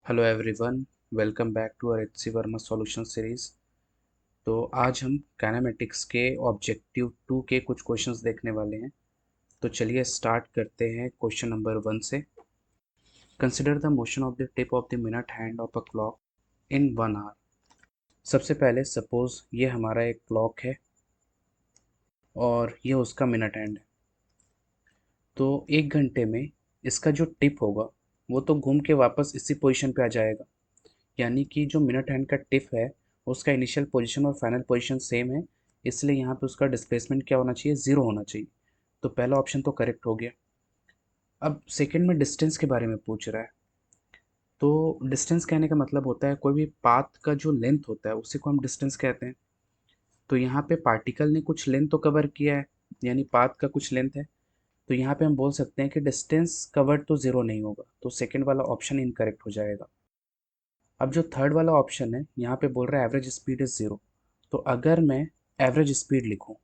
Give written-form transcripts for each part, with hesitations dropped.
Hello everyone, welcome back to our H C Verma solution series. तो आज हम kinematics के ऑब्जेक्टिव 2 के कुछ क्वेश्चंस देखने वाले हैं। तो चलिए स्टार्ट करते हैं क्वेश्चन नंबर 1 से। Consider the motion of the tip of the minute hand of a clock in 1 hour. सबसे पहले सपोज ये हमारा एक क्लॉक है और ये उसका मिनट हैंड है। तो 1 घंटे में इसका जो टिप होगा वो तो घूम के वापस इसी पोजीशन पे आ जाएगा। यानी कि जो मिनट हैंड का टिप है उसका इनिशियल पोजीशन और फाइनल पोजीशन सेम है, इसलिए यहाँ पे उसका डिस्प्लेसमेंट क्या होना चाहिए, ज़ीरो होना चाहिए। तो पहला ऑप्शन तो करेक्ट हो गया। अब सेकंड में डिस्टेंस के बारे में पूछ रहा है। तो डिस्टेंस कहने का मतलब होता है कोई भी पाथ का जो लेंथ होता है उसी को हम डिस्टेंस कहते हैं। तो यहाँ पे पार्टिकल ने कुछ लेंथ तो कवर किया है, यानी पाथ का कुछ लेंथ है। तो यहाँ पे हम बोल सकते हैं कि डिस्टेंस कवर्ड तो ज़ीरो नहीं होगा, तो सेकेंड वाला ऑप्शन इनकरेक्ट हो जाएगा। अब जो थर्ड वाला ऑप्शन है यहाँ पे बोल रहा है एवरेज स्पीड इज ज़ीरो। तो अगर मैं एवरेज स्पीड लिखूँ,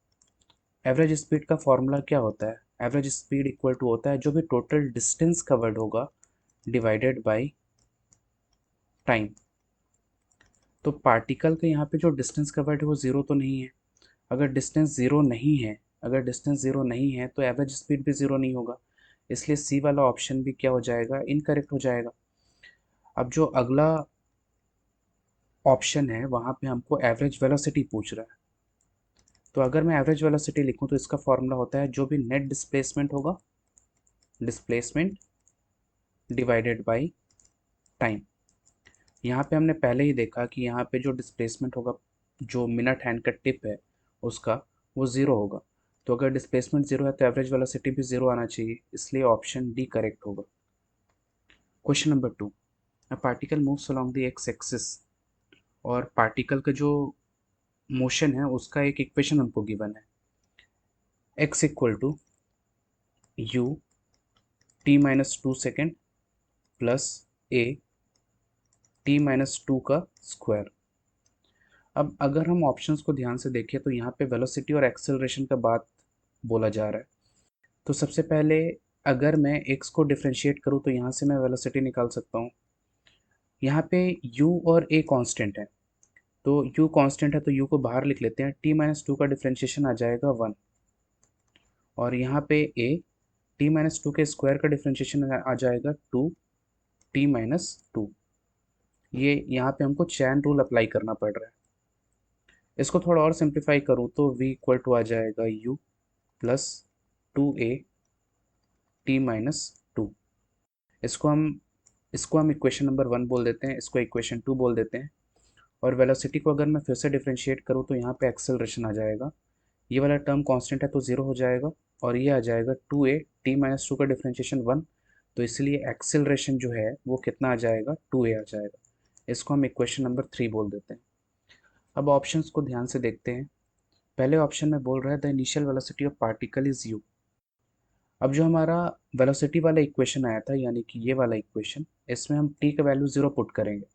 एवरेज स्पीड का फॉर्मूला क्या होता है? एवरेज स्पीड इक्वल टू होता है जो भी टोटल डिस्टेंस कवर्ड होगा डिवाइडेड बाय टाइम। तो पार्टिकल का यहाँ पे जो डिस्टेंस कवर्ड है वो ज़ीरो तो नहीं है। अगर डिस्टेंस ज़ीरो नहीं है, अगर डिस्टेंस ज़ीरो नहीं है तो एवरेज स्पीड भी ज़ीरो नहीं होगा। इसलिए सी वाला ऑप्शन भी क्या हो जाएगा, इनकरेक्ट हो जाएगा। अब जो अगला ऑप्शन है वहाँ पे हमको एवरेज वेलोसिटी पूछ रहा है। तो अगर मैं एवरेज वेलोसिटी लिखूं तो इसका फॉर्मूला होता है जो भी नेट डिस्प्लेसमेंट होगा, डिस्प्लेसमेंट डिवाइडेड बाय टाइम। यहाँ पे हमने पहले ही देखा कि यहाँ पे जो डिस्प्लेसमेंट होगा, जो मिनट हैंड का टिप है उसका, वो ज़ीरो होगा। तो अगर डिस्प्लेसमेंट ज़ीरो है तो एवरेज वेलोसिटी भी ज़ीरो आना चाहिए, इसलिए ऑप्शन डी करेक्ट होगा। Question number 2। A particle moves along the x axis. और पार्टिकल का जो मोशन है उसका एक इक्वेशन हमको गिवन है। X equal to u t-2 second plus a t-2 का स्क्वायर। अब अगर हम ऑप्शंस को ध्यान से देखें तो यहाँ पे वेलोसिटी और एक्सेलरेशन का बात बोला जा रहा है। तो सबसे पहले अगर मैं x को डिफरेंशिएट करूँ तो यहाँ से मैं वेलोसिटी निकाल सकता हूँ। यहाँ पे u और a कांस्टेंट है, तो u कांस्टेंट है तो u को बाहर लिख लेते हैं। t-2 का डिफरेंशिएशन आ जाएगा 1, और यहाँ पे a t-2 के स्क्वायर का डिफरेंशिएशन आ जाएगा 2t-2। ये यहाँ पे हमको चैन रूल अप्लाई करना पड़ रहा है। इसको थोड़ा और सिंप्लीफाई करूँ तो v इक्वल टू आ जाएगा u प्लस 2a t-2। इसको हम इसको हम इक्वेशन नंबर 1 बोल देते हैं, इसको इक्वेशन 2 बोल देते हैं। और वेलोसिटी को अगर मैं फिर से डिफरेंशिएट करूँ तो यहाँ पे एक्सेलरेशन आ जाएगा। ये वाला टर्म कांस्टेंट है तो ज़ीरो हो जाएगा, और ये आ जाएगा 2a t-2 का डिफरेंशिएशन 1। तो इसलिए एक्सेलरेशन जो है वो कितना आ जाएगा, 2a आ जाएगा। इसको हम इक्वेशन नंबर 3 बोल देते हैं। अब ऑप्शंस को ध्यान से देखते हैं। पहले ऑप्शन में बोल रहा है the initial velocity of particle is u। अब जो हमारा वेलोसिटी वाला इक्वेशन आया था, यानी कि ये वाला इक्वेशन, इसमें हम t का वैल्यू ज़ीरो पुट करेंगे।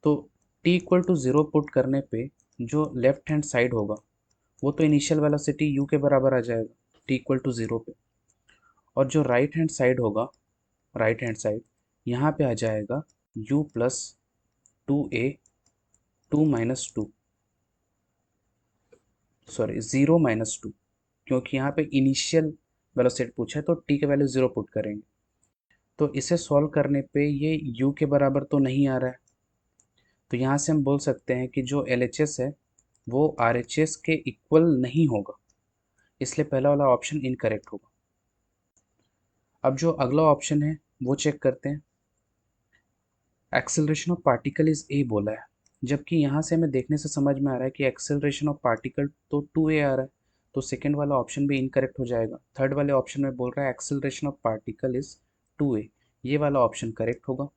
तो t equal to zero put करने पे जो लेफ्ट हैंड साइड होगा वो तो इनिशियल वेलोसिटी u के बराबर आ जाएगा t इक्वल टू ज़ीरो पे। और जो राइट हैंड साइड होगा, राइट हैंड साइड, यहाँ पे आ जाएगा u प्लस 2a 2-2, सॉरी ज़ीरो-2, क्योंकि यहाँ पे इनिशियल वेलोसिटी पूछा है तो t का वैल्यू ज़ीरो पुट करेंगे। तो इसे सॉल्व करने पे ये u के बराबर तो नहीं आ रहा है। तो यहाँ से हम बोल सकते हैं कि जो LHS है वो RHS के इक्वल नहीं होगा, इसलिए पहला वाला ऑप्शन इनकरेक्ट होगा। अब जो अगला ऑप्शन है वो चेक करते हैं। Acceleration of particle is a बोला है, जबकि यहाँ से हमें देखने से समझ में आ रहा है कि एक्सेलरेशन ऑफ पार्टिकल तो 2a आ रहा है। तो सेकेंड वाला ऑप्शन भी इनकरेक्ट हो जाएगा। थर्ड वाले ऑप्शन में बोल रहा है acceleration of particle is 2a, ये वाला ऑप्शन करेक्ट होगा।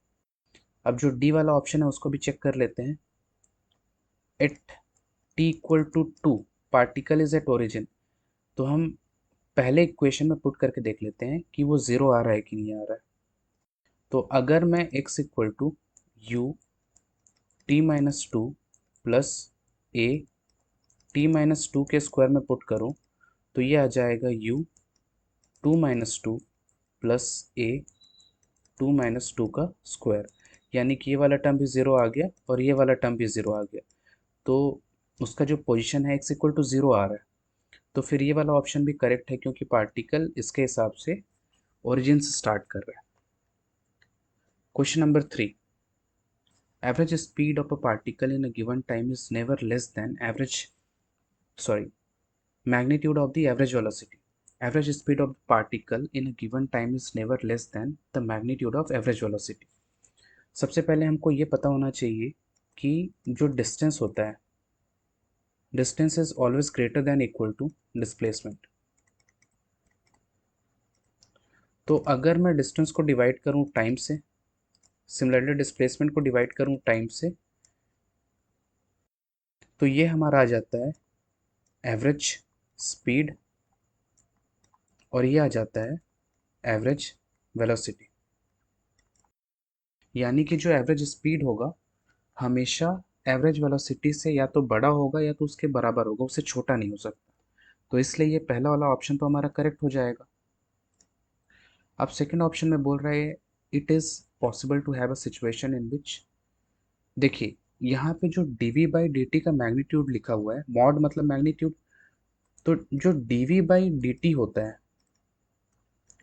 अब जो डी वाला ऑप्शन है उसको भी चेक कर लेते हैं। At t equal to 2 particle is at origin. तो हम पहले इक्वेशन में पुट करके देख लेते हैं कि वो ज़ीरो आ रहा है कि नहीं आ रहा है। तो अगर मैं x equal to u t-2 plus a t-2 के स्क्वायर में पुट करूं तो ये आ जाएगा u 2-2 प्लस a 2-2 का स्क्वायर। यानी कि ये वाला टर्म भी ज़ीरो आ गया और ये वाला टर्म भी ज़ीरो आ गया। तो उसका जो पोजीशन है x इक्वल टू ज़ीरो आ रहा है। तो फिर ये वाला ऑप्शन भी करेक्ट है क्योंकि पार्टिकल इसके हिसाब से ओरिजिन से स्टार्ट कर रहा है। Question number 3, average speed of a particle in a given time is never less than magnitude of the average velocity. Average speed of particle in a given time is never less than the magnitude of average velocity. सबसे पहले हमको ये पता होना चाहिए कि जो distance होता है, distance is always greater than equal to displacement. तो अगर मैं डिस्टेंस को डिवाइड करूं टाइम से, सिमिलरली डिस्प्लेसमेंट को डिवाइड करूं टाइम से, तो ये हमारा आ जाता है एवरेज स्पीड और ये आ जाता है एवरेज वेलोसिटी। यानी कि जो एवरेज स्पीड होगा हमेशा एवरेज वेलोसिटी से या तो बड़ा होगा या तो उसके बराबर होगा, उससे छोटा नहीं हो सकता। तो इसलिए ये पहला वाला ऑप्शन तो हमारा करेक्ट हो जाएगा। अब सेकंड ऑप्शन में बोल रहे हैं it is possible to have a situation in which, देखिए यहाँ पे जो dv बाई dt का मैग्नीट्यूड लिखा हुआ है, मॉड मतलब मैग्नीट्यूड, तो जो dv बाई dt होता है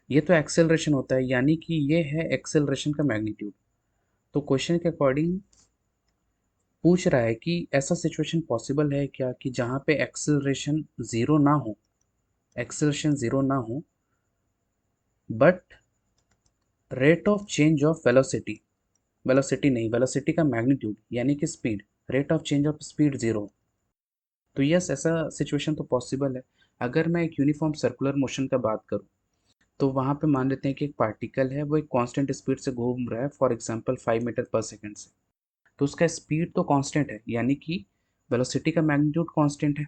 ये तो एक्सेलरेशन होता है, यानी कि ये है एक्सेलरेशन का मैग्नीट्यूड। तो क्वेश्चन के अकॉर्डिंग पूछ रहा है कि ऐसा सिचुएशन पॉसिबल है क्या कि जहाँ पे एक्सेलरेशन ज़ीरो ना हो, एक्सेलरेशन ज़ीरो ना हो, but rate of change of velocity, velocity नहीं, वेलोसिटी का मैग्नीट्यूड यानी कि speed, rate of change of speed zero. तो यस, ऐसा सिचुएशन तो पॉसिबल है। अगर मैं एक यूनिफॉर्म सर्कुलर मोशन का बात करूँ तो वहाँ पे मान लेते हैं कि एक पार्टिकल है वो एक कांस्टेंट स्पीड से घूम रहा है, फॉर एग्जांपल 5 मीटर पर सेकंड से। तो उसका स्पीड तो कांस्टेंट है, यानी कि वेलोसिटी का मैग्नीट्यूड कांस्टेंट है।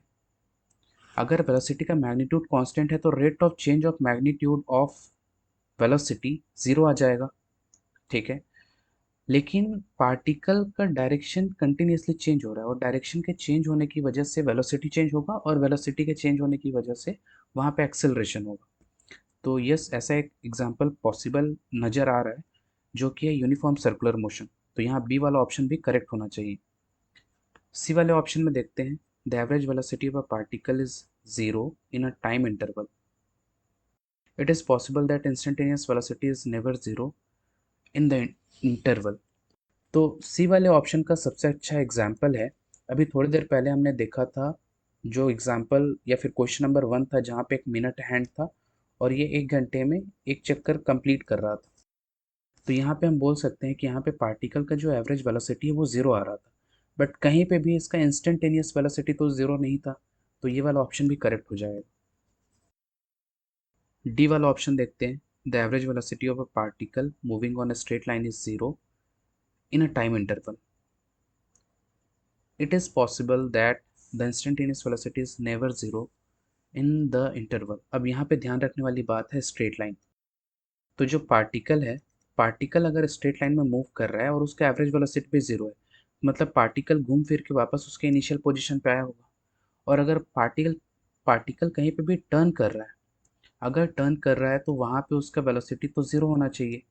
अगर वेलोसिटी का मैग्नीट्यूड कांस्टेंट है तो rate of change of magnitude of velocity zero आ जाएगा, ठीक है। लेकिन पार्टिकल का डायरेक्शन कंटिन्यूसली चेंज हो रहा है और डायरेक्शन के चेंज होने की वजह से वेलोसिटी चेंज होगा और वेलोसिटी के चेंज होने की वजह से वहाँ पे एक्सेलरेशन होगा। तो यस, ऐसा एक एग्जांपल पॉसिबल नज़र आ रहा है जो कि है यूनिफॉर्म सर्कुलर मोशन। तो यहाँ बी वाला ऑप्शन भी करेक्ट होना चाहिए। सी वाले ऑप्शन में देखते हैं, the average velocity of a particle is zero in a time interval. It is possible that instantaneous velocity is never zero in the interval. तो सी वाले ऑप्शन का सबसे अच्छा एग्जाम्पल है, अभी थोड़ी देर पहले हमने देखा था जो एग्जाम्पल या फिर क्वेश्चन नंबर 1 था जहाँ पे एक मिनट हैंड था और ये 1 घंटे में एक चक्कर कंप्लीट कर रहा था। तो यहाँ पे हम बोल सकते हैं कि यहाँ पे पार्टिकल का जो एवरेज वेलोसिटी है वो ज़ीरो आ रहा था, बट कहीं पे भी इसका इंस्टेंटेनियस वेलोसिटी तो ज़ीरो नहीं था। तो ये वाला ऑप्शन भी करेक्ट हो जाएगा। डी वाला ऑप्शन देखते हैं, the average velocity of a particle moving on a straight line is zero in a time interval. It is possible that the instantaneous velocity is never zero in the interval। अब यहाँ पे ध्यान रखने वाली बात है स्ट्रेट लाइन। तो जो पार्टिकल है, पार्टिकल अगर स्ट्रेट लाइन में मूव कर रहा है और उसका एवरेज वेलोसिटी भी जीरो है, मतलब पार्टिकल घूम फिर के वापस उसके इनिशियल पोजीशन पे आया होगा। और अगर पार्टिकल पार्टिकल कहीं पे भी टर्न कर रहा है, अगर टर्न कर रहा है तो वहाँ पे उसका वेलोसिटी तो ज़ीरो होना चाहिए।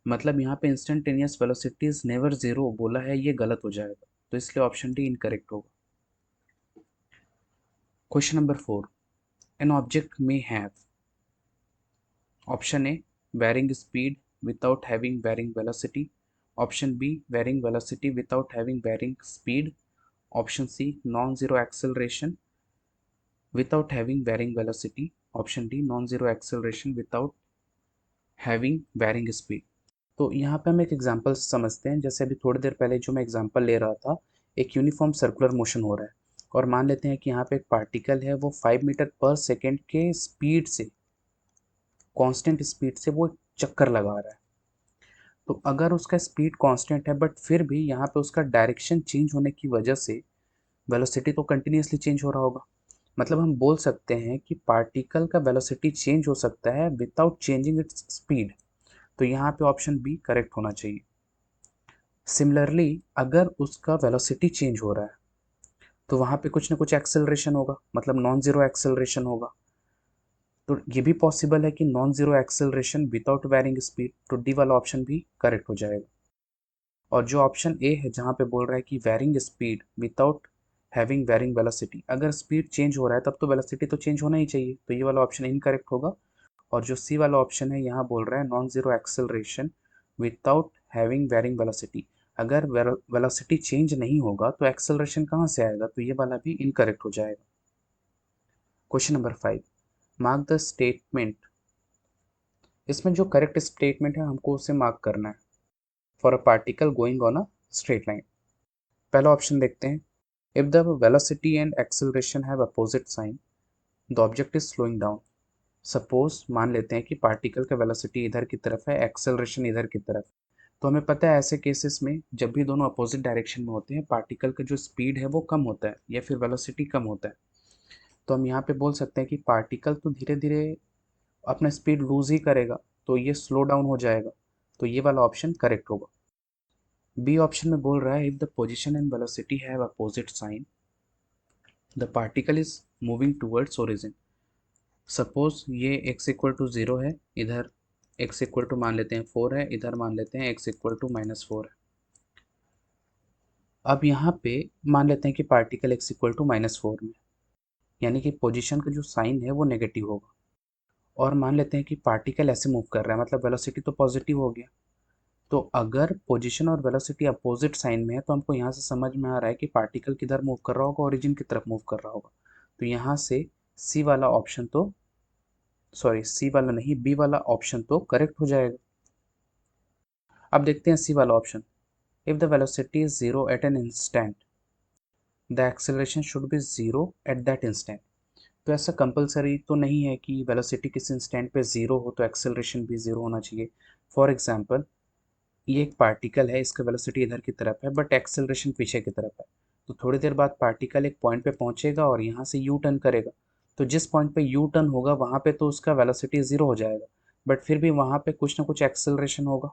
मतलब यहाँ पे instantaneous velocity is never zero बोला है, ये गलत हो जाएगा। तो इसलिए ऑप्शन डी इनकरेक्ट होगा। Question number 4, an object may have option A varying speed without having varying velocity, option B varying velocity without having varying speed, option C non-zero acceleration without having varying velocity, option D non-zero acceleration without having varying speed। तो यहाँ पे हम एक example समझते हैं। जैसे अभी थोड़ी देर पहले जो मैं एग्जांपल ले रहा था, एक यूनिफॉर्म सर्कुलर मोशन हो रहा है और मान लेते हैं कि यहाँ पे एक पार्टिकल है वो 5 मीटर पर सेकेंड के स्पीड से, कांस्टेंट स्पीड से वो चक्कर लगा रहा है। तो अगर उसका स्पीड कांस्टेंट है बट फिर भी यहाँ पे उसका डायरेक्शन चेंज होने की वजह से वेलोसिटी तो कंटिन्यूसली चेंज हो रहा होगा। मतलब हम बोल सकते हैं कि पार्टिकल का वेलोसिटी चेंज हो सकता है विदाउट चेंजिंग इट्स स्पीड। तो यहाँ पे ऑप्शन बी करेक्ट होना चाहिए। सिमिलरली अगर उसका वेलोसिटी चेंज हो रहा है तो वहाँ पे कुछ ना कुछ एक्सेलरेशन होगा, मतलब नॉन जीरो एक्सेलरेशन होगा। तो ये भी पॉसिबल है कि non zero acceleration without varying speed. तो डी वाला ऑप्शन भी करेक्ट हो जाएगा। और जो ऑप्शन ए है जहाँ पे बोल रहा है कि varying speed without having varying velocity, अगर स्पीड चेंज हो रहा है तब तो वेलोसिटी तो चेंज होना ही चाहिए, तो ये वाला ऑप्शन इनकरेक्ट होगा। और जो सी वाला ऑप्शन है यहाँ बोल रहा है non zero acceleration without having varying velocity, अगर वेलोसिटी चेंज नहीं होगा तो एक्सेलरेशन कहाँ से आएगा, तो ये वाला भी इनकरेक्ट हो जाएगा। Question number 5, mark the statement. इसमें जो करेक्ट स्टेटमेंट है हमको उसे मार्क करना है। For a particle going on a straight line. पहला ऑप्शन देखते हैं, if the velocity and acceleration have opposite sign the object is slowing down. Suppose मान लेते हैं कि पार्टिकल का वेलोसिटी इधर की तरफ है, एक्सेलरेशन इधर की तरफ। तो हमें पता है ऐसे केसेस में जब भी दोनों अपोजिट डायरेक्शन में होते हैं पार्टिकल का जो स्पीड है वो कम होता है या फिर वेलोसिटी कम होता है। तो हम यहाँ पे बोल सकते हैं कि पार्टिकल तो धीरे धीरे अपना स्पीड लूज ही करेगा, तो ये स्लो डाउन हो जाएगा, तो ये वाला ऑप्शन करेक्ट होगा। बी ऑप्शन में बोल रहा है if the position and velocity have opposite sign the particle is moving towards origin. Suppose ये x इक्वल टू ज़ीरो है, इधर x इक्वल टू मान लेते हैं 4 है, इधर मान लेते हैं x इक्वल टू -4 है। अब यहाँ पे मान लेते हैं कि पार्टिकल x इक्वल टू -4 में, यानी कि पोजीशन का जो साइन है वो नेगेटिव होगा। और मान लेते हैं कि पार्टिकल ऐसे मूव कर रहा है, मतलब वेलोसिटी तो पॉजिटिव हो गया। तो अगर पोजीशन और वेलोसिटी अपोजिट साइन में है तो हमको यहाँ से समझ में आ रहा है कि पार्टिकल किधर मूव कर रहा होगा, ओरिजिन की तरफ मूव कर रहा होगा। तो यहाँ से सी वाला ऑप्शन तो, सॉरी सी वाला नहीं, बी वाला ऑप्शन तो करेक्ट हो जाएगा। अब देखते हैं सी वाला option, if the velocity is zero at an instant the acceleration should be zero at that instant. तो ऐसा कंपलसरी तो नहीं है कि वेलोसिटी किसी इंस्टेंट पे ज़ीरो हो तो एक्सेलरेशन भी ज़ीरो होना चाहिए। फॉर एग्जांपल ये एक पार्टिकल है, इसका वेलोसिटी इधर की तरफ है बट एक्सेलरेशन पीछे की तरफ है। तो थोड़ी देर बाद पार्टिकल एक पॉइंट पे पहुंचेगा और यहाँ से यू टर्न करेगा। तो जिस पॉइंट पे यू टर्न होगा वहाँ पे तो उसका वेलोसिटी ज़ीरो हो जाएगा, बट फिर भी वहाँ पे कुछ ना कुछ एक्सेलरेशन होगा।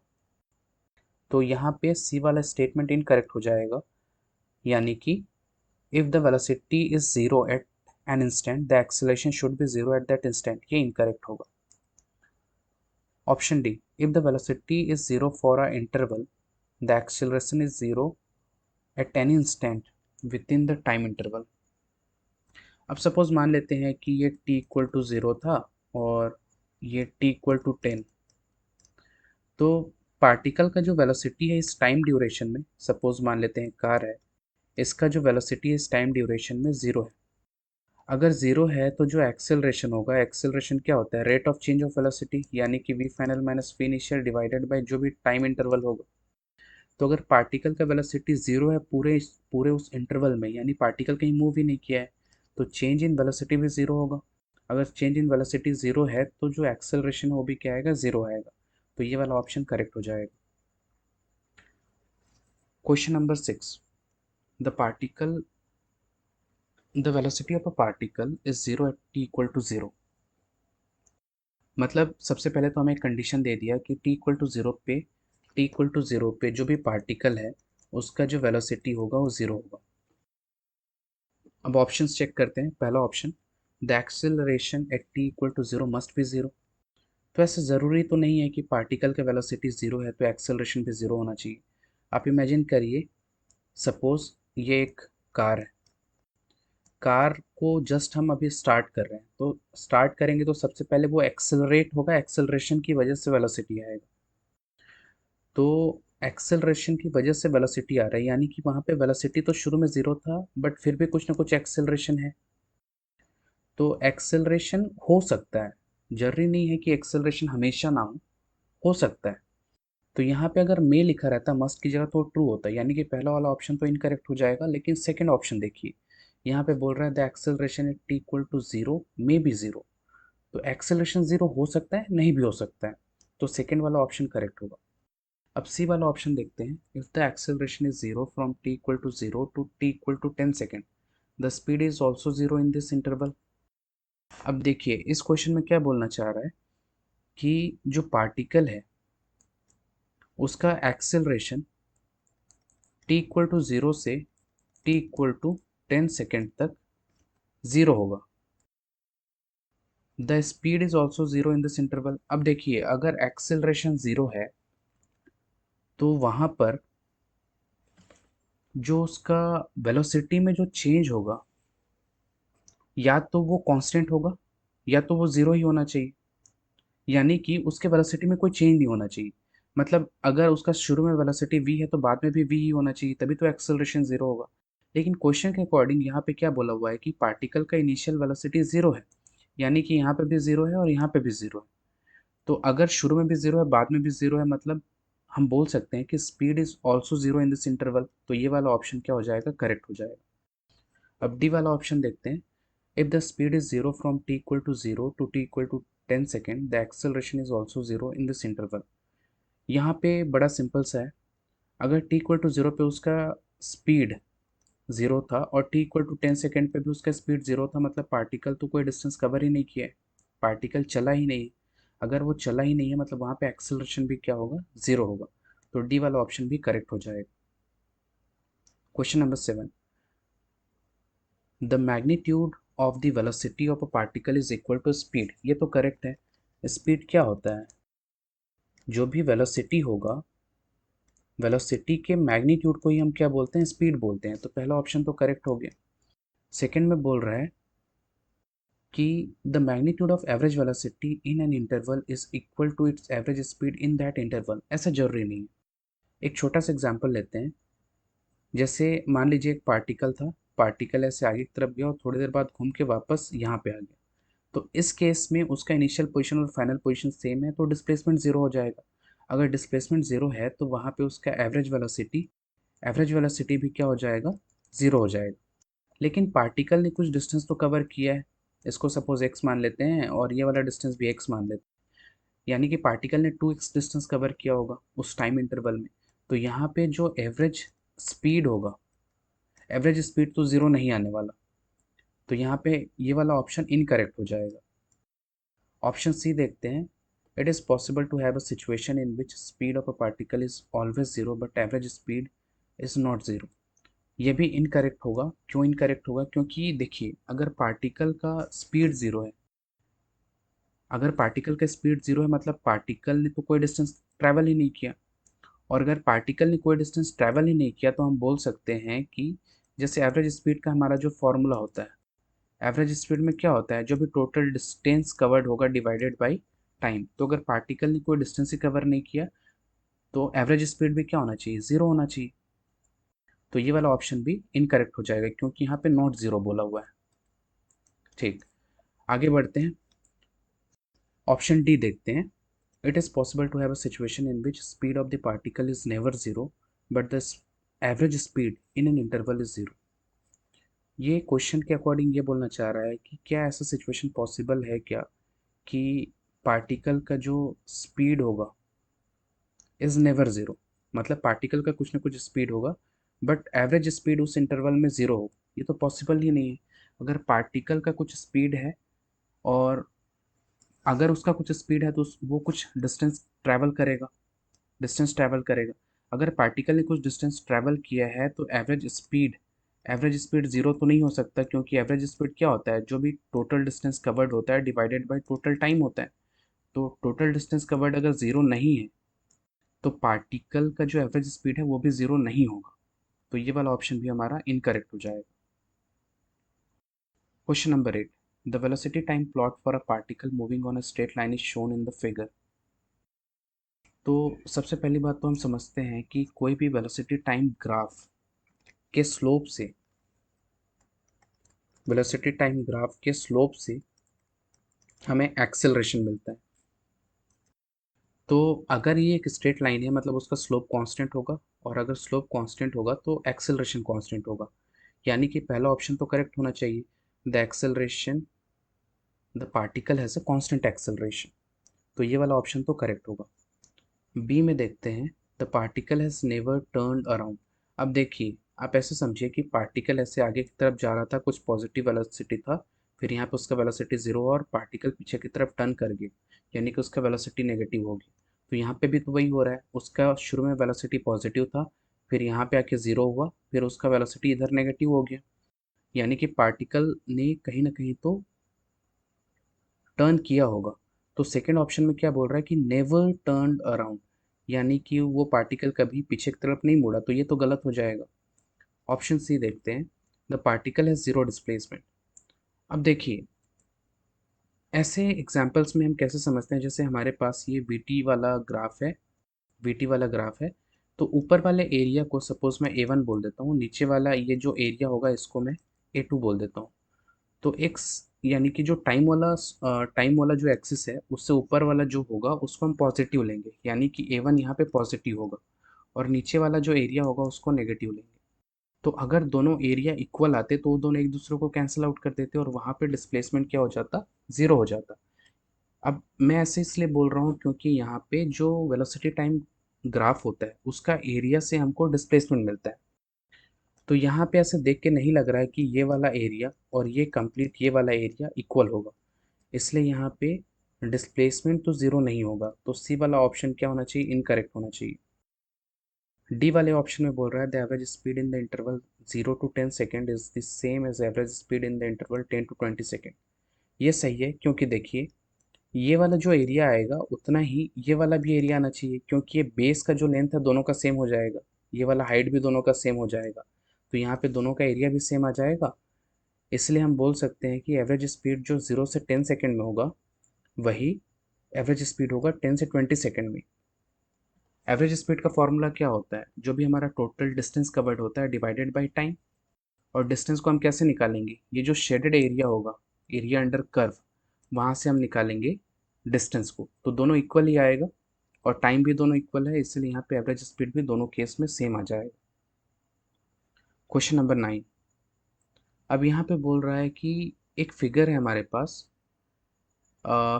तो यहाँ पे सी वाला स्टेटमेंट इनकरेक्ट हो जाएगा, यानी कि if the velocity is zero at an instant the acceleration should be zero at that instant, ये incorrect होगा। Option D, if the velocity is zero for a interval the acceleration is zero at any instant within the time interval। अब suppose मान लेते हैं कि ये t equal to zero था और ये t इक्वल टू 10। तो पार्टिकल का जो वेलोसिटी है इस टाइम ड्यूरेशन में, सपोज मान लेते हैं कार है, इसका जो वेलोसिटी इस टाइम ड्यूरेशन में ज़ीरो है। अगर ज़ीरो है तो जो एक्सेलरेशन होगा, एक्सेलरेशन क्या होता है, rate of change of velocity, यानी कि v final minus v initial divided by जो भी टाइम इंटरवल होगा। तो अगर पार्टिकल का वेलोसिटी ज़ीरो है पूरे पूरे उस इंटरवल में, यानी पार्टिकल कहीं मूव ही नहीं किया है, तो चेंज इन वेलोसिटी भी ज़ीरो होगा। अगर चेंज इन वेलोसिटी ज़ीरो है तो जो एक्सेलरेशन है वो भी क्या आएगा, ज़ीरो आएगा। तो ये वाला ऑप्शन करेक्ट हो जाएगा। Question number 6, the particle the velocity of a particle is zero at t equal to zero. मतलब सबसे पहले तो हमें एक कंडीशन दे दिया कि टी इक्वल टू ज़ीरो पे जो भी पार्टिकल है उसका जो वेलोसिटी होगा वो ज़ीरो होगा। अब ऑप्शंस चेक करते हैं। पहला option, the acceleration at t equal to zero must be zero. तो ऐसा ज़रूरी तो नहीं है कि पार्टिकल का वेलोसिटी ज़ीरो है तो एक्सेलरेशन भी ज़ीरो होना चाहिए। आप इमेजिन करिए, सपोज ये एक कार है, कार को जस्ट हम अभी स्टार्ट कर रहे हैं, तो स्टार्ट करेंगे तो सबसे पहले वो एक्सेलरेट होगा, एक्सेलरेशन की वजह से वेलोसिटी आएगा। तो एक्सेलरेशन की वजह से वेलोसिटी आ रहा है, यानी कि वहाँ पे वेलोसिटी तो शुरू में ज़ीरो था बट फिर भी कुछ ना कुछ एक्सेलरेशन है। तो एक्सेलरेशन हो सकता है, जरूरी नहीं है कि एक्सेलरेशन हमेशा ना हो सकता है। तो यहाँ पे अगर मे लिखा रहता मस्ट की जगह तो ट्रू होता है, यानी कि पहला वाला ऑप्शन तो इनकरेक्ट हो जाएगा। लेकिन सेकंड ऑप्शन देखिए, यहाँ पे बोल रहा है the acceleration at t equal to zero may be zero. तो एक्सेलरेशन ज़ीरो हो सकता है, नहीं भी हो सकता है, तो सेकंड वाला ऑप्शन करेक्ट होगा। अब सी वाला ऑप्शन देखते हैं, if the acceleration is zero from t equal to zero to t equal to 10 second the speed is also zero in this interval. अब देखिए इस क्वेश्चन में क्या बोलना चाह रहा है कि जो पार्टिकल है उसका acceleration t equal to zero से टी इक्वल टू 10 सेकेंड तक ज़ीरो होगा। The speed is also zero in this interval. अब देखिए अगर एक्सेलरेशन ज़ीरो है तो वहाँ पर जो उसका वेलोसिटी में जो चेंज होगा, या तो वो कांस्टेंट होगा या तो वो ज़ीरो ही होना चाहिए। यानी कि उसके वेलोसिटी में कोई चेंज नहीं होना चाहिए। मतलब अगर उसका शुरू में वेलोसिटी v है तो बाद में भी v ही होना चाहिए, तभी तो एक्सेलरेशन ज़ीरो होगा। लेकिन क्वेश्चन के अकॉर्डिंग यहाँ पे क्या बोला हुआ है कि पार्टिकल का इनिशियल वेलोसिटी ज़ीरो है, यानी कि यहाँ पे भी ज़ीरो है और यहाँ पे भी ज़ीरो है। तो अगर शुरू में भी ज़ीरो है, बाद में भी ज़ीरो है, मतलब हम बोल सकते हैं कि speed is also zero in this interval. तो ये वाला ऑप्शन क्या हो जाएगा, करेक्ट हो जाएगा। अब डी वाला ऑप्शन देखते हैं। If the speed is zero from t equal to zero to t equal to 10 second, the acceleration is also zero in this interval. यहाँ पे बड़ा सिंपल सा है। अगर t इक्वल टू जीरो पे उसका स्पीड जीरो था और t इक्वल टू 10 सेकेंड पे भी उसका स्पीड जीरो था, मतलब पार्टिकल तो कोई डिस्टेंस कवर ही नहीं किया है, पार्टिकल चला ही नहीं है। अगर वो चला ही नहीं है मतलब वहाँ पे एक्सेलरेशन भी क्या होगा, जीरो होगा। तो डी वाला ऑप्शन भी करेक्ट हो जाएगा। Question number 7, the magnitude of the velocity of a particle is equal to speed. ये तो करेक्ट है। स्पीड क्या होता है, जो भी वेलोसिटी होगा, वेलोसिटी के मैग्नीट्यूड को ही हम क्या बोलते हैं, स्पीड बोलते हैं। तो पहला ऑप्शन तो करेक्ट हो गया। सेकंड में बोल रहा है कि the magnitude of average velocity in an interval is equal to its average speed in that interval. ऐसा जरूरी नहीं है। एक छोटा सा एग्जांपल लेते हैं। जैसे मान लीजिए एक पार्टिकल था, पार्टिकल ऐसे आगे की तरफ गया और थोड़ी देर बाद घूम के वापस यहाँ पे आ गया। तो इस केस में उसका इनिशियल पोजीशन और फाइनल पोजीशन सेम है, तो डिस्प्लेसमेंट जीरो हो जाएगा। अगर डिस्प्लेसमेंट जीरो है तो वहाँ पे उसका एवरेज वेलोसिटी भी क्या हो जाएगा, जीरो हो जाएगा। लेकिन पार्टिकल ने कुछ डिस्टेंस तो कवर किया है, इसको सपोज एक्स मान लेते हैं और ये वाला डिस्टेंस भी एक्स मान लेते हैं। यानी कि पार्टिकल ने 2x डिस्टेंस कवर किया होगा उस टाइम इंटरवल में। तो यहाँ पे जो एवरेज स्पीड होगा, एवरेज स्पीड तो जीरो नहीं आने वाला। तो यहाँ पे ये वाला ऑप्शन इनकरेक्ट हो जाएगा। ऑप्शन सी देखते हैं। It is possible to have a situation in which speed of a particle is always zero but average speed is not zero. ये भी इनकरेक्ट होगा। क्यों इनकरेक्ट होगा, क्योंकि देखिए अगर पार्टिकल का स्पीड जीरो है, अगर पार्टिकल का स्पीड जीरो है मतलब पार्टिकल ने तो कोई डिस्टेंस ट्रैवल ही नहीं किया। और अगर पार्टिकल ने कोई डिस्टेंस ट्रैवल ही नहीं किया तो हम बोल सकते हैं कि जैसे एवरेज स्पीड का हमारा जो फॉर्मूला होता है, एवरेज स्पीड में क्या होता है, जो भी टोटल डिस्टेंस कवर्ड होगा डिवाइडेड बाय टाइम। तो अगर पार्टिकल ने कोई डिस्टेंस ही कवर नहीं किया तो एवरेज स्पीड भी क्या होना चाहिए, जीरो होना चाहिए। तो ये वाला ऑप्शन भी इनकरेक्ट हो जाएगा क्योंकि यहाँ पे नॉट जीरो बोला हुआ है। ठीक, आगे बढ़ते हैं। ऑप्शन डी देखते हैं। It is possible to have a situation in which speed of the particle is never zero but the average speed in an interval is zero. ये क्वेश्चन के अकॉर्डिंग ये बोलना चाह रहा है कि क्या ऐसा सिचुएशन पॉसिबल है क्या, कि पार्टिकल का जो स्पीड होगा इज नेवर ज़ीरो। मतलब पार्टिकल का कुछ ना कुछ स्पीड होगा बट एवरेज स्पीड उस इंटरवल में ज़ीरो हो। ये तो पॉसिबल ही नहीं है। अगर पार्टिकल का कुछ स्पीड है और अगर उसका कुछ स्पीड है तो वो कुछ डिस्टेंस ट्रैवल करेगा। अगर पार्टिकल ने कुछ डिस्टेंस ट्रैवल किया है तो एवरेज स्पीड ज़ीरो तो नहीं हो सकता, क्योंकि एवरेज स्पीड क्या होता है, जो भी टोटल डिस्टेंस कवर्ड होता है डिवाइडेड बाय टोटल टाइम होता है। तो टोटल डिस्टेंस कवर्ड अगर ज़ीरो नहीं है तो पार्टिकल का जो एवरेज स्पीड है वो भी ज़ीरो नहीं होगा। तो ये वाला ऑप्शन भी हमारा इनकरेक्ट हो जाएगा। Question number 8, the velocity time plot for a particle moving on a straight line is shown in the figure. तो सबसे पहली बात तो हम समझते हैं कि कोई भी वेलोसिटी टाइम ग्राफ के स्लोप से, वेलोसिटी टाइम ग्राफ के स्लोप से हमें एक्सेलरेशन मिलता है। तो अगर ये एक स्ट्रेट लाइन है मतलब उसका स्लोप कांस्टेंट होगा, और अगर स्लोप कांस्टेंट होगा तो एक्सेलरेशन कांस्टेंट होगा। यानी कि पहला ऑप्शन तो करेक्ट होना चाहिए, the acceleration, the particle has a constant acceleration. तो ये वाला ऑप्शन तो करेक्ट होगा। बी में देखते हैं। The particle has never turned around. अब देखिए आप ऐसे समझिए कि पार्टिकल ऐसे आगे की तरफ जा रहा था, कुछ पॉजिटिव वेलोसिटी था, फिर यहाँ पे उसका वेलोसिटी ज़ीरो और पार्टिकल पीछे की तरफ टर्न कर गया, यानी कि उसका वेलोसिटी नेगेटिव होगी। तो यहाँ पे भी तो वही हो रहा है, उसका शुरू में वेलोसिटी पॉजिटिव था, फिर यहाँ पे आके ज़ीरो हुआ, फिर उसका वेलोसिटी इधर नेगेटिव हो गया। यानी कि पार्टिकल ने कहीं ना कहीं तो टर्न किया होगा। तो सेकंड ऑप्शन में क्या बोल रहा है कि नेवर टर्न्ड अराउंड, यानी कि वो पार्टिकल कभी पीछे की तरफ नहीं मुड़ा, तो ये तो गलत हो जाएगा। ऑप्शन सी देखते हैं, the particle has zero displacement. अब देखिए, ऐसे एग्जाम्पल्स में हम कैसे समझते हैं, जैसे हमारे पास ये वीटी वाला ग्राफ है, वीटी वाला ग्राफ है, तो ऊपर वाले एरिया को सपोज मैं ए1 बोल देता हूँ, नीचे वाला ये जो एरिया होगा इसको मैं ए2 बोल देता हूँ। तो एक्स यानी कि जो टाइम वाला जो एक्सिस है उससे ऊपर वाला जो होगा उसको हम पॉजिटिव लेंगे, यानी कि ए1 यहाँ पे पॉजिटिव होगा, और नीचे वाला जो एरिया होगा उसको नेगेटिव लेंगे। तो अगर दोनों एरिया इक्वल आते तो वो दोनों एक दूसरे को कैंसिल आउट कर देते और वहाँ पे डिस्प्लेसमेंट क्या हो जाता, ज़ीरो हो जाता। अब मैं ऐसे इसलिए बोल रहा हूँ क्योंकि यहाँ पे जो वेलोसिटी टाइम ग्राफ होता है उसका एरिया से हमको डिस्प्लेसमेंट मिलता है। तो यहाँ पे ऐसे देख के नहीं लग रहा है कि ये वाला एरिया और ये कंप्लीट ये वाला एरिया इक्वल होगा, इसलिए यहाँ पे डिस्प्लेसमेंट तो ज़ीरो नहीं होगा। तो सी वाला ऑप्शन क्या होना चाहिए, इनकरेक्ट होना चाहिए। डी वाले ऑप्शन में बोल रहा है the average speed in the interval 0 to 10 second is the same as average speed in the interval 10 to 20 second. ये सही है, क्योंकि देखिए ये वाला जो एरिया आएगा उतना ही ये वाला भी एरिया आना चाहिए, क्योंकि ये बेस का जो लेंथ है दोनों का सेम हो जाएगा, ये वाला हाइट भी दोनों का सेम हो जाएगा, तो यहाँ पे दोनों का एरिया भी सेम आ जाएगा। इसलिए हम बोल सकते हैं कि एवरेज स्पीड जो 0 से 10 सेकेंड में होगा वही एवरेज स्पीड होगा 10 से 20 सेकेंड में। एवरेज स्पीड का फॉर्मूला क्या होता है, जो भी हमारा टोटल डिस्टेंस कवर्ड होता है डिवाइडेड बाय टाइम। और डिस्टेंस को हम कैसे निकालेंगे, ये जो शेडेड एरिया होगा, एरिया अंडर कर्व, वहाँ से हम निकालेंगे डिस्टेंस को, तो दोनों इक्वल ही आएगा और टाइम भी दोनों इक्वल है, इसलिए यहाँ पे एवरेज स्पीड भी दोनों केस में सेम आ जाएगा। Question number 9। अब यहाँ पे बोल रहा है कि एक फिगर है हमारे पास,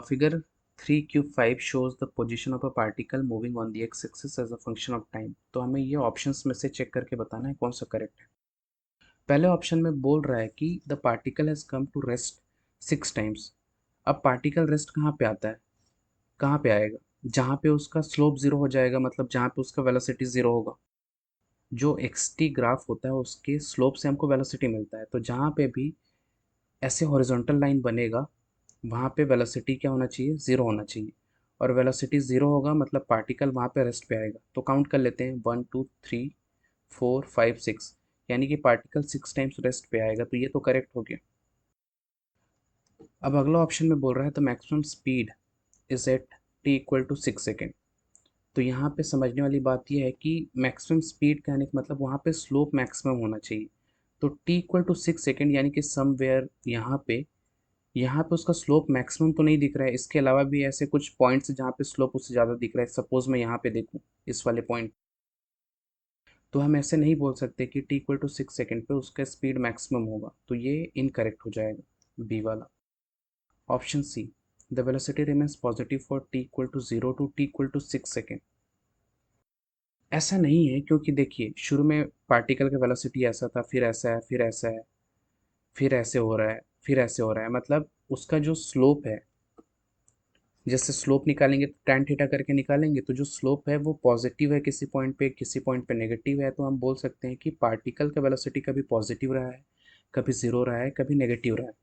figure 3Q5 shows the position of a particle moving on the x-axis as a function of time। तो हमें ये ऑप्शंस में से चेक करके बताना है कौन सा करेक्ट है। पहले ऑप्शन में बोल रहा है कि the particle has come to rest 6 times. अब पार्टिकल रेस्ट कहाँ पे आता है, कहाँ पे आएगा, जहाँ पे उसका स्लोप ज़ीरो हो जाएगा, मतलब जहाँ पे उसका वेलोसिटी ज़ीरो होगा। जो एक्स टी ग्राफ होता है उसके स्लोप से हमको वेलोसिटी मिलता है, तो जहाँ पे भी ऐसे हॉरिजॉन्टल लाइन बनेगा वहाँ पे वेलोसिटी क्या होना चाहिए, ज़ीरो होना चाहिए। और वेलोसिटी ज़ीरो होगा मतलब पार्टिकल वहाँ पे रेस्ट पे आएगा। तो काउंट कर लेते हैं, 1 2 3 4 5 6, यानी कि पार्टिकल 6 टाइम्स रेस्ट पे आएगा, तो ये तो करेक्ट हो गया। अब अगला ऑप्शन में बोल रहा है तो maximum speed is at t = 6 second. तो यहाँ पे समझने वाली बात यह है कि मैक्सिमम स्पीड कहने का मतलब वहाँ पे स्लोप मैक्सिमम होना चाहिए। तो t = 6 सेकेंड यानी कि समवेयर यहाँ पे उसका स्लोप मैक्सिमम तो नहीं दिख रहा है, इसके अलावा भी ऐसे कुछ पॉइंट्स जहाँ पे स्लोप उससे ज़्यादा दिख रहा है। सपोज मैं यहाँ पे देखूँ इस वाले पॉइंट, तो हम ऐसे नहीं बोल सकते कि t = 6 सेकेंड पे उसका स्पीड मैक्सिमम होगा, तो ये इनकरेक्ट हो जाएगा बी वाला। Option C, the velocity remains positive for t = 0 to t = 6 second. ऐसा नहीं है, क्योंकि देखिए शुरू में पार्टिकल का वेलोसिटी ऐसा था, फिर ऐसा है, फिर ऐसा है, फिर ऐसे हो रहा है, फिर ऐसे हो रहा है, मतलब उसका जो स्लोप है, जैसे स्लोप निकालेंगे तो tan थीटा करके निकालेंगे, तो जो स्लोप है वो पॉजिटिव है किसी पॉइंट पे, किसी पॉइंट पे नेगेटिव है। तो हम बोल सकते हैं कि पार्टिकल का वेलोसिटी कभी पॉजिटिव रहा है, कभी ज़ीरो रहा है, कभी नेगेटिव रहा है।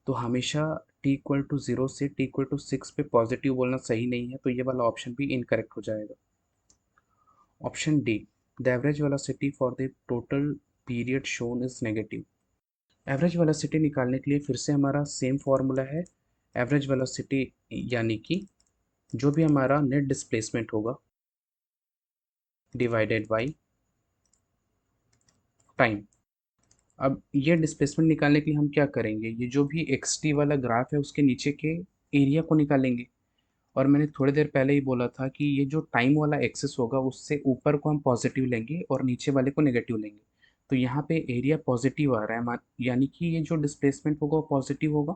तो हमेशा t = 0 से t = 6 पे पॉजिटिव बोलना सही नहीं है, तो ये वाला ऑप्शन भी इनकरेक्ट हो जाएगा। Option D, the average velocity for the total period shown is negative. Average velocity निकालने के लिए फिर से हमारा सेम फॉर्मूला है। एवरेज वेलोसिटी यानी कि जो भी हमारा नेट डिस्प्लेसमेंट होगा डिवाइडेड बाई टाइम। अब ये डिस्प्लेसमेंट निकालने के लिए हम क्या करेंगे, ये जो भी एक्स टी वाला ग्राफ है उसके नीचे के एरिया को निकालेंगे। और मैंने थोड़ी देर पहले ही बोला था कि ये जो टाइम वाला एक्सेस होगा उससे ऊपर को हम पॉजिटिव लेंगे और नीचे वाले को नेगेटिव लेंगे। तो यहाँ पे एरिया पॉजिटिव आ रहा है, यानी कि ये जो डिस्प्लेसमेंट होगा वो पॉजिटिव होगा।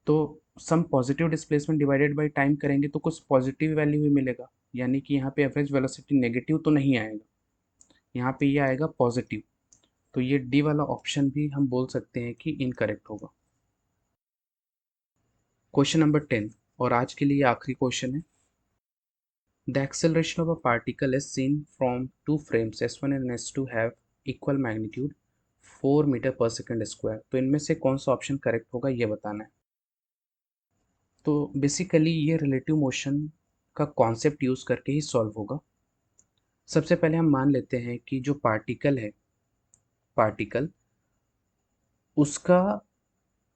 तो some positive displacement divided by time करेंगे तो कुछ पॉजिटिव वैल्यू ही मिलेगा, यानी कि यहाँ पे एवरेज वेलोसिटी नेगेटिव तो नहीं आएगा, यहाँ पे ये आएगा पॉजिटिव। तो ये डी वाला ऑप्शन भी हम बोल सकते हैं कि इनकरेक्ट होगा। क्वेश्चन नंबर 10 और आज के लिए आखिरी क्वेश्चन है। The acceleration of a particle is seen from two frames S1 and S2 have equal magnitude 4 metre per second square. तो इनमें से कौन सा ऑप्शन करेक्ट होगा ये बताना है। तो बेसिकली ये रिलेटिव मोशन का कॉन्सेप्ट यूज़ करके ही सॉल्व होगा। सबसे पहले हम मान लेते हैं कि जो पार्टिकल है पार्टिकल, उसका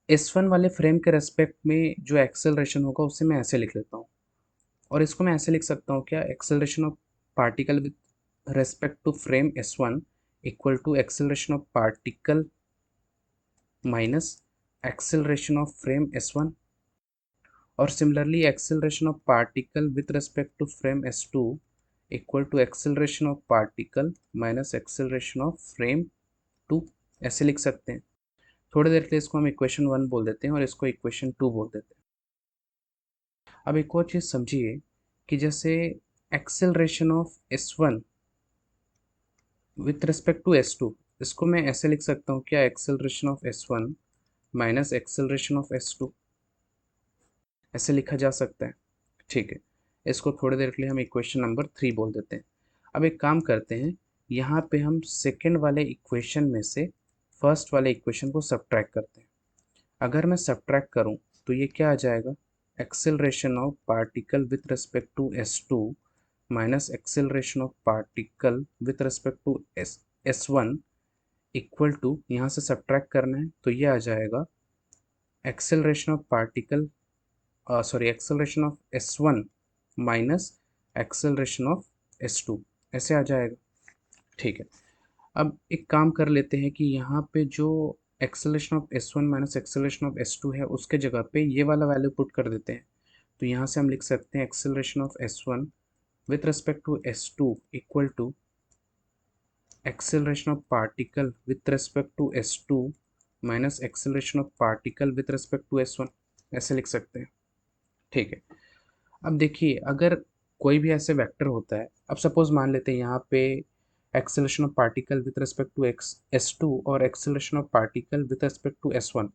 S1 वाले फ्रेम के रेस्पेक्ट में जो एक्सेलरेशन होगा उसे मैं ऐसे लिख लेता हूँ। और इसको मैं ऐसे लिख सकता हूँ क्या, acceleration of particle with respect to frame S1 equal to acceleration of particle minus acceleration of frame S1। और similarly acceleration of particle with respect to frame S2 equal to acceleration of particle minus acceleration of frame 2, ऐसे लिख सकते हैं। थोड़ी देर के लिए इसको हम इक्वेशन 1 बोल देते हैं और इसको इक्वेशन 2 बोल देते हैं। अब एक और चीज़ समझिए कि जैसे acceleration of S1 with respect to S2, इसको मैं ऐसे लिख सकता हूँ क्या, acceleration of S1 minus acceleration of S2, ऐसे लिखा जा सकता है। ठीक है, इसको थोड़ी देर के लिए हम इक्वेशन नंबर 3 बोल देते हैं। अब एक काम करते हैं, यहाँ पे हम सेकेंड वाले इक्वेशन में से फर्स्ट वाले इक्वेशन को सब्ट्रैक्ट करते हैं। अगर मैं सब्ट्रैक्ट करूँ तो ये क्या आ जाएगा, acceleration of particle with respect to S2 minus acceleration of particle with respect to S1 equal to, यहाँ से सब्ट्रैक्ट करना है तो ये आ जाएगा acceleration of particle sorry acceleration of S1 minus acceleration of S2, ऐसे आ जाएगा। ठीक है, अब एक काम कर लेते हैं कि यहाँ पे जो acceleration of S1 minus acceleration of S2 है उसके जगह पे ये वाला वैल्यू पुट कर देते हैं। तो यहाँ से हम लिख सकते हैं acceleration of S1 with respect to S2 equal to acceleration of particle with respect to S2 minus acceleration of particle with respect to S1, ऐसे लिख सकते हैं। ठीक है, अब देखिए अगर कोई भी ऐसे वेक्टर होता है, अब सपोज मान लेते हैं यहाँ पे acceleration of particle with respect to S2 और acceleration of particle with respect to S1,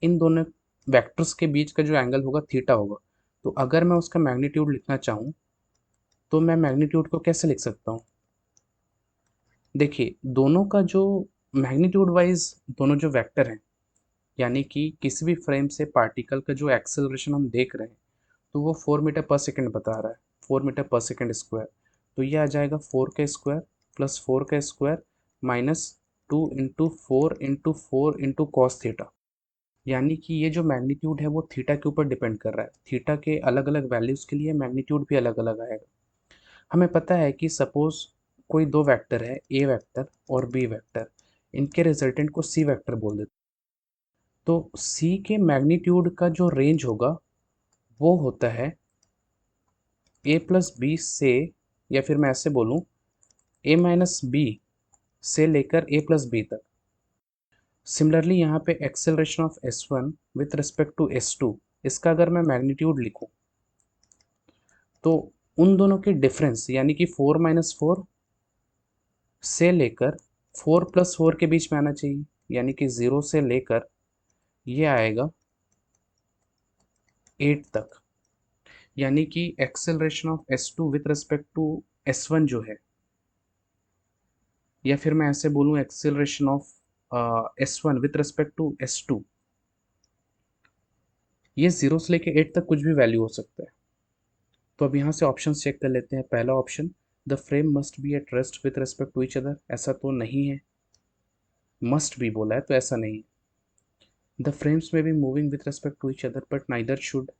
इन दोनों वेक्टर्स के बीच का जो एंगल होगा थीटा होगा। तो अगर मैं उसका मैग्नीट्यूड लिखना चाहूँ तो मैं मैग्नीट्यूड को कैसे लिख सकता हूँ, देखिए दोनों का जो मैग्नीट्यूड वाइज दोनों जो वेक्टर हैं, यानी कि किसी भी फ्रेम से पार्टिकल का जो एक्सेलरेशन हम देख रहे हैं तो वो 4 मीटर पर सेकेंड बता रहा है, 4 मीटर पर सेकेंड स्क्वायर। तो ये आ जाएगा 4 का स्क्वायर प्लस 4 का square minus 2 into 4 into cos theta. यानी कि ये जो मैग्नीट्यूड है वो थीटा के ऊपर डिपेंड कर रहा है, थीटा के अलग अलग वैल्यूज़ के लिए मैग्नीट्यूड भी अलग अलग आएगा। हमें पता है कि सपोज कोई दो वेक्टर है, ए वेक्टर और बी वेक्टर, इनके रिजल्टेंट को सी वेक्टर बोल देते हैं। तो सी के मैग्नीट्यूड का जो रेंज होगा वो होता है ए प्लस बी से, या फिर मैं ऐसे बोलूँ ए माइनस बी से लेकर ए प्लस बी तक। सिमिलरली यहाँ पे acceleration of S1 with respect to S2, इसका अगर मैं मैग्नीट्यूड लिखूँ तो उन दोनों के डिफरेंस यानी कि 4 - 4 से लेकर 4 + 4 के बीच में आना चाहिए, यानी कि 0 से लेकर ये आएगा 8 तक। यानी कि acceleration of S2 with respect to S1 जो है, या फिर मैं ऐसे बोलूँ acceleration of S1 with respect to S2, ये 0 से लेके 8 तक कुछ भी वैल्यू हो सकता है। तो अब यहाँ से ऑप्शन चेक कर लेते हैं। पहला option, the frame must be at rest with respect to each other, ऐसा तो नहीं है, मस्ट भी बोला है तो ऐसा नहीं है। The frames may be moving with respect to each other but neither should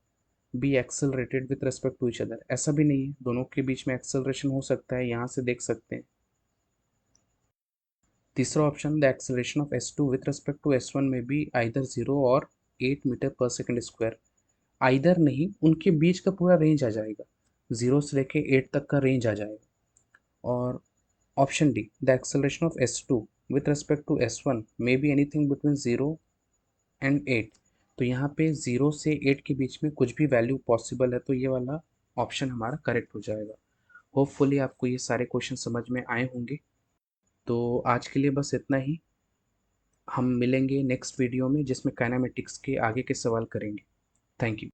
be accelerated with respect to each other, ऐसा भी नहीं है, दोनों के बीच में एक्सेलरेशन हो सकता है, यहाँ से देख सकते हैं। तीसरा option, the acceleration of S2 with respect to S1 may be either 0 और 8 metre per second square, either नहीं, उनके बीच का पूरा रेंज आ जाएगा, 0 से लेके 8 तक का रेंज आ जाएगा। और option D, the acceleration of S2 with respect to S1 may be anything between 0 and 8, तो यहाँ पे 0 से 8 के बीच में कुछ भी वैल्यू पॉसिबल है, तो ये वाला ऑप्शन हमारा करेक्ट हो जाएगा। होपफुली आपको ये सारे क्वेश्चन समझ में आए होंगे। तो आज के लिए बस इतना ही, हम मिलेंगे नेक्स्ट वीडियो में जिसमें काइनेमेटिक्स के आगे के सवाल करेंगे। Thank you.